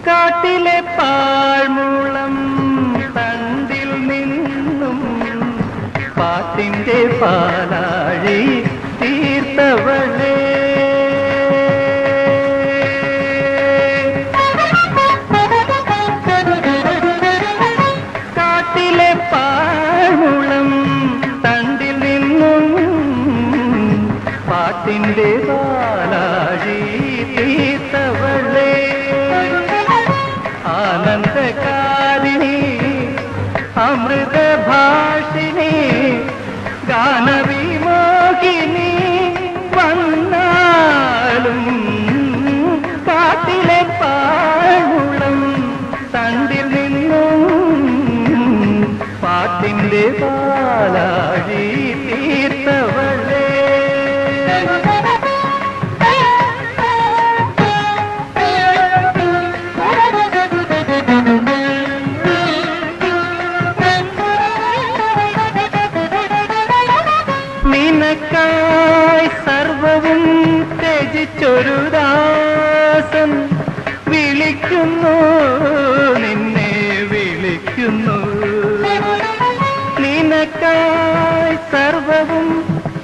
കാട്ടിലെ പാഴ്മൂളം തണ്ടിൽ നിന്നും പാട്ടിന്റെ പാലാഴി തീർത്തവളേ, കാട്ടിലെ പാഴ്മൂളം തണ്ടിൽ നിന്നും പാട്ടിന്റെ പാലാഴി തീർത്തവളേ, ആനന്ദകാരിണി അമൃതഭാഷിണി ഗാനവിമോഹിനി വന്നാലും കാട്ടിലെ പാഴ്മൂളം തണ്ടിൽ നിന്നും പാട്ടിന്റെ പാലാഴി തീർത്തവളേ. നിനക്കായി സർവവും ത്യജിച്ചൊരു ദാസൻ വിളിക്കുന്നു, നിന്നെ വിളിക്കുന്നു. നിനക്കായി സർവവും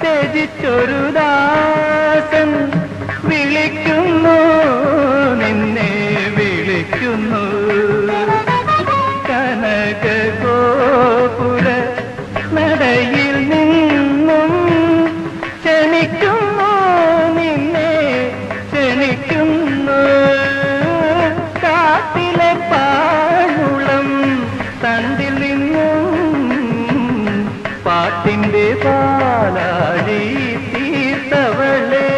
ത്യജിച്ചൊരു ദാസൻ വിളിക്കുന്നു, നിന്നെ വിളിക്കുന്നു. കനക ഗോപുര നടയിൽ നിന്നും ക്ഷണിക്കുന്നു, നിന്നെ ക്ഷണിക്കുന്നു. കാട്ടിലെ പാഴ്മൂളം തണ്ടിൽ നിന്നും പാട്ടിന്റെ പാലാഴി തീർത്തവളേ,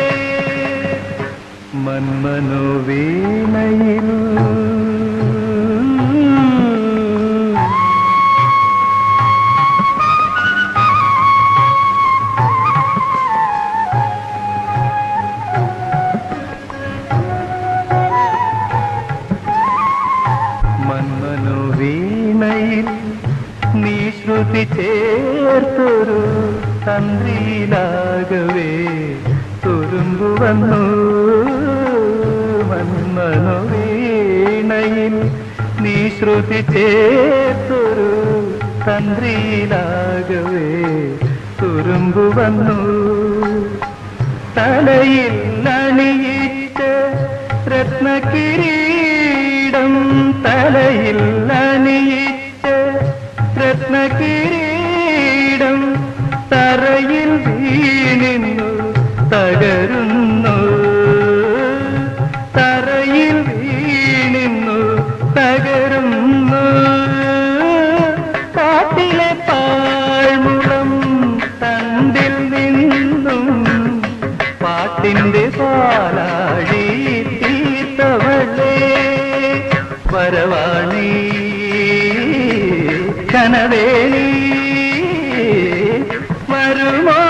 മന്മനോവീണയിൽ മന്മനോവീണയിൽ നീ ശ്രുതി ചേർത്തൊരു തന്ത്രിയിലാകവേ തുരുമ്പു വന്നു. മന്മനോവീണയിൽ നീ ശ്രുതി ചേർത്തൊരു തന്ത്രിയിലാകവേ തുരുമ്പു വന്നു. തലയിൽ അണിയിച്ച രത്നകിരീടം, തലയിൽ അണിയിച്ച രത്നകിരീടം തറയിൽ വീണിന്നു തകരുന്നു, തറയിൽ വീണിന്നു തകരുന്നു. കാട്ടിലെ പാഴ്മൂളം തണ്ടിൽ നിന്നും പാട്ടിന്റെ പാലാഴി തീർത്തവളേ, വരവാണി കനവേണി വരുമോ